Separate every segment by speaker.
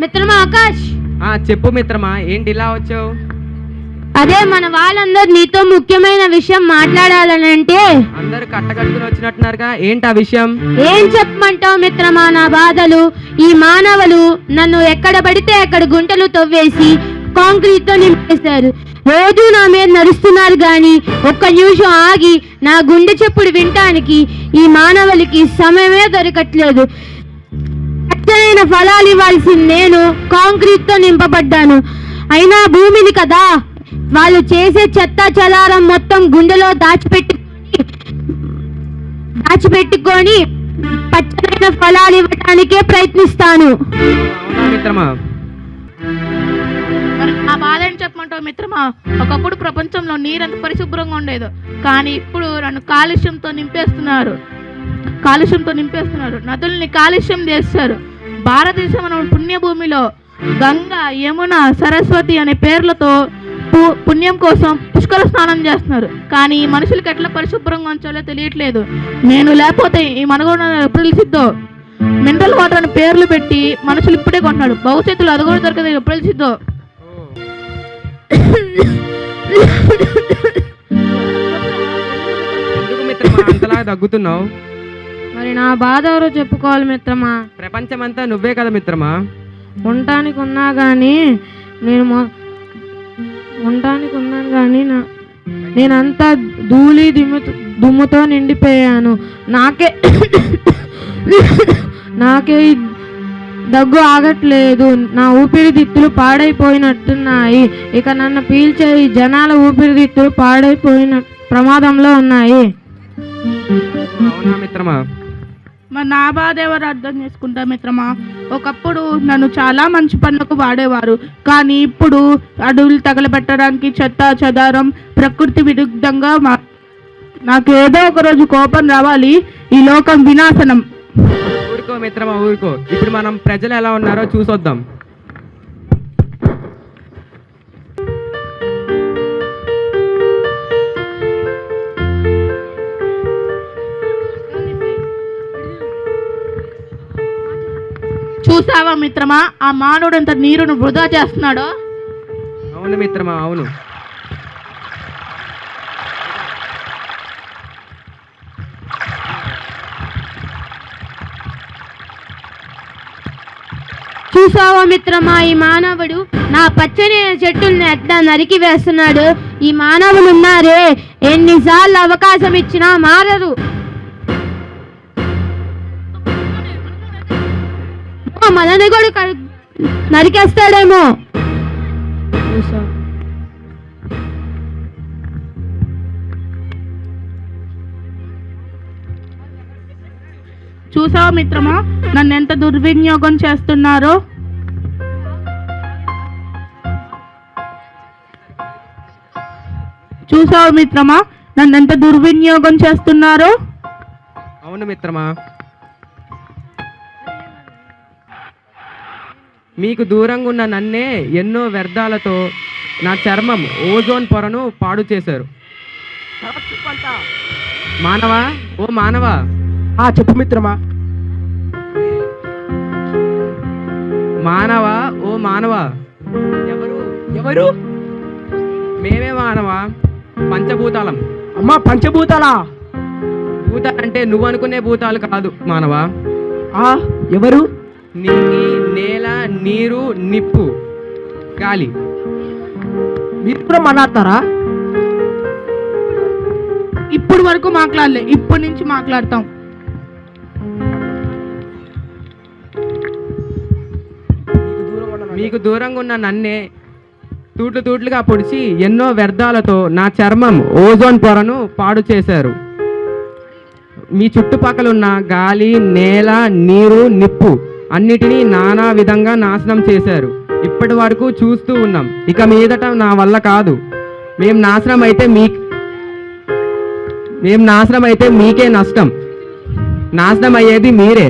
Speaker 1: మిత్రమా ఆకాష్.
Speaker 2: చెప్పు మిత్రమా, ఏంటి ఇలా వచ్చావు?
Speaker 1: అదే మన వాళ్ళందరూ నీతో ముఖ్యమైన విషయం మాట్లాడాలనంటే.
Speaker 2: అందరు కట్టకట్టుకుని వచ్చినట్టున్నారుగా, ఏంటి ఆ విషయం?
Speaker 1: ఏం చెప్పమంటావు మిత్రమా నా బాధలు. ఈ మానవులు నన్ను ఎక్కడ పడితే అక్కడ గుంటలు తవ్వేసి కాంక్రీట్ తో నింపేశారు. రోజు నా మీద నడుస్తున్నారు గాని ఒక్క నిమిషం ఆగి నా గుండె చెప్పుడు వినటానికి ఈ మానవులకి సమయమే దొరకట్లేదు. అచ్చైన ఫలాలు ఇవ్వాల్సింది నేను కాంక్రీట్ తో నింపబడ్డాను. అయినా భూమిని కదా, వాళ్ళు చేసే చెత్త చెదారం మొత్తం గుండెలో దాచిపెట్టుకొని పచ్చనైన ఫలాలు ఇవ్వటానికే ప్రయత్నిస్తాను.
Speaker 2: మిత్రమా,
Speaker 3: మరి ఆ బాధ ఏం చెప్పమంటావు మిత్రమా? ఒకప్పుడు ప్రపంచంలో నీరంత పరిశుభ్రంగా ఉండేది, కానీ ఇప్పుడు నన్ను కాలుష్యంతో నింపేస్తున్నారు. నదుల్ని కాలుష్యం చేస్తారు. భారతదేశం అనే పుణ్యభూమిలో గంగా, యమున, సరస్వతి అనే పేర్లతో పుణ్యం కోసం పుష్కర స్నానం చేస్తున్నారు. కానీ మనుషులకి ఎట్లా పరిశుభ్రంగా ఉంచాలో తెలియట్లేదు. నేను లేకపోతే ఈ మనగోడ ఎప్పుడు తెలిసిద్దో. మినరల్ వాటర్ అని పేర్లు పెట్టి మనుషులు ఇప్పుడే కొంటున్నాడు, భవిష్యత్తులో అది కూడా దొరకదు, ఎప్పుడు తెలిసిద్దో.
Speaker 2: అంతలా దగ్గుతున్నావు?
Speaker 1: మరి నా బాధ ఎవరో చెప్పుకోవాలి మిత్రమా.
Speaker 2: ప్రపంచం అంతా నువ్వే కదా మిత్రమా.
Speaker 1: ఉండటానికి ఉన్నాను కానీ నేనంతా ధూళి దుమ్ముతో నిండిపోయాను. నాకే దగ్గు ఆగట్లేదు. నా ఊపిరితిత్తులు పాడైపోయినట్టున్నాయి. ఇక నన్ను పీల్చే ఈ జనాల ఊపిరితిత్తులు పాడైపోయిన ప్రమాదంలో ఉన్నాయి.
Speaker 2: మిత్రమా,
Speaker 3: మరి నా బాధ ఎవరు అర్థం చేసుకుంటా మిత్రమా? ఒకప్పుడు నన్ను చాలా మంచి పనులకు వాడేవారు, కానీ ఇప్పుడు అడవులు తగలబెట్టడానికి చెత్త చెదారం ప్రకృతి విరుద్ధంగా నాకు ఏదో ఒక రోజు కోపం రావాలి. ఈ లోకం వినాశనం.
Speaker 2: ఊరుకో మిత్రమా, ఊరుకో. ఇప్పుడు మనం ప్రజలు ఎలా ఉన్నారో చూసొద్దాం.
Speaker 3: చూసావా మిత్రమా, ఆ మానవుడు ఎంత నీరును వృధా చేస్తున్నాడో?
Speaker 2: అవును మిత్రమా, అవును.
Speaker 1: చూసావా మిత్రమా, ఈ మానవుడు నా పచ్చని చెట్టుల్ని ఎట్లా నరికి వేస్తున్నాడు. ఈ మానవులు ఉన్నారే, ఎన్నిసార్లు అవకాశం ఇచ్చినా మారరు. మనని కూడా నరికేస్తాడేమో.
Speaker 3: చూసావా మిత్రమా, నన్ను ఎంత దుర్వినియోగం చేస్తున్నారో.
Speaker 2: అవును మిత్రమా, మీకు దూరంగా ఉన్న నన్నే ఎన్నో వ్యర్థాలతో నా చర్మం ఓజోన్ పొరను పాడు చేశారు. మానవా, ఓ మానవా.
Speaker 4: చెప్పు మిత్రమా.
Speaker 2: మానవా, ఓ మానవా.
Speaker 4: ఎవరు?
Speaker 2: మేమే మానవా, పంచభూతాలం.
Speaker 4: అమ్మా, పంచభూతాలా?
Speaker 2: భూతాలంటే నువ్వు అనుకునే భూతాలు కాదు మానవా.
Speaker 4: ఎవరు?
Speaker 2: నీటి, నేల, నీరు, నిప్పు, గాలి.
Speaker 4: మీరు కూడా మాట్లాడతారా?
Speaker 3: ఇప్పుడు వరకు మాట్లాడలే, ఇప్పటి నుంచి మాట్లాడతాం.
Speaker 2: మీకు దూరంగా ఉన్న నన్నే తూట్లుగా పొడిచి ఎన్నో వ్యర్థాలతో నా చర్మం ఓజోన్ పొరను పాడు చేశారు. మీ చుట్టుపక్కల ఉన్న గాలి, నేల, నీరు, నిప్పు అన్నిటినీ నానా విధంగా నాశనం చేశారు. ఇప్పటి వరకు చూస్తూ ఉన్నాం. ఇక మీదట నా వల్ల కాదు. మేము నాశనం అయితే మీకే నష్టం. నాశనం అయ్యేది మీరే.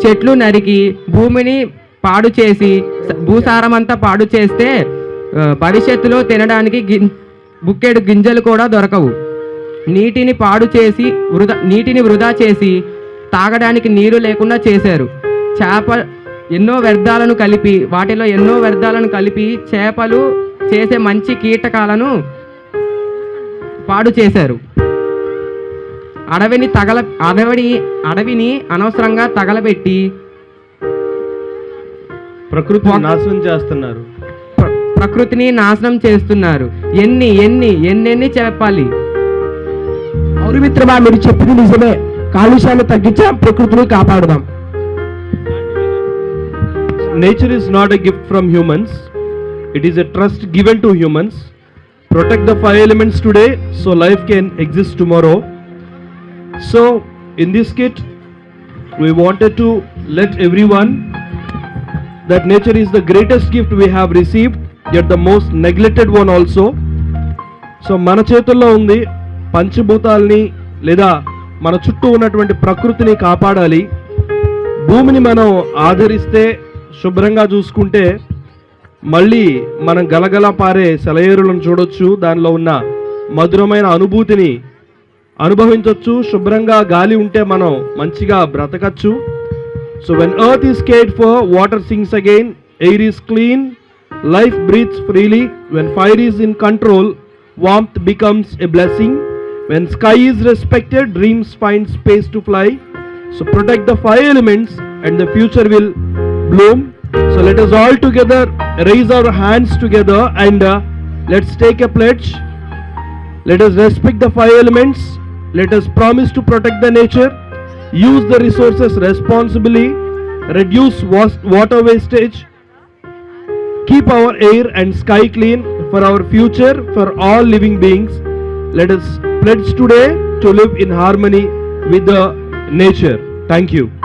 Speaker 2: చెట్లు నరికి భూమిని పాడు చేసి భూసారం అంతా పాడు చేస్తే భవిష్యత్తులో తినడానికి బుక్కెడు గింజలు కూడా దొరకవు. నీటిని వృధా చేసి తాగడానికి నీరు లేకుండా చేశారు. ఎన్నో వ్యర్థాలను కలిపి వాటిలో ఎన్నో వ్యర్థాలను కలిపి చేపలు చేసే మంచి కీటకాలను పాడు చేశారు. అడవిని అనవసరంగా తగలబెట్టి
Speaker 5: ప్రకృతిని నాశనం చేస్తున్నారు.
Speaker 2: ప్రకృతిని నాశనం చేస్తున్నారు. ఎన్ని చెప్పాలి?
Speaker 4: అవును మిత్రమా, మీరు చెప్పింది నిజమే. కాలుష్యాన్ని తగ్గించాం, ప్రకృతిని కాపాడుదాం.
Speaker 5: Nature is not a gift from humans. It is a trust given to humans. Protect the five elements today so life can exist tomorrow. So in this kit we wanted to let everyone that nature is the greatest gift we have received, yet the most neglected one also. So మన చేతుల్లో ఉంది, పంచభూతాల్ని లేదా మన చుట్టూ ఉన్నటువంటి ప్రకృతిని కాపాడాలి. భూమిని మనం ఆదరిస్తే, శుభ్రంగా చూసుకుంటే మళ్ళీ మనం గలగల పారే సెలయేరులను చూడొచ్చు, దానిలో ఉన్న మధురమైన అనుభూతిని అనుభవించవచ్చు. శుభ్రంగా గాలి ఉంటే మనం మంచిగా బ్రతకచ్చు. So when earth is cared for, water sings again, air is clean, life breathes freely. When fire is in control, warmth becomes a blessing. When sky is respected, dreams find space to fly. So protect the five elements and the future will bloom. So let us all together raise our hands together and let's take a pledge. Let us respect the five elements. Let us promise to protect the nature, use the resources responsibly, reduce water wastage, keep our air and sky clean for our future, for all living beings. Let us pledge today to live in harmony with the nature. Thank you.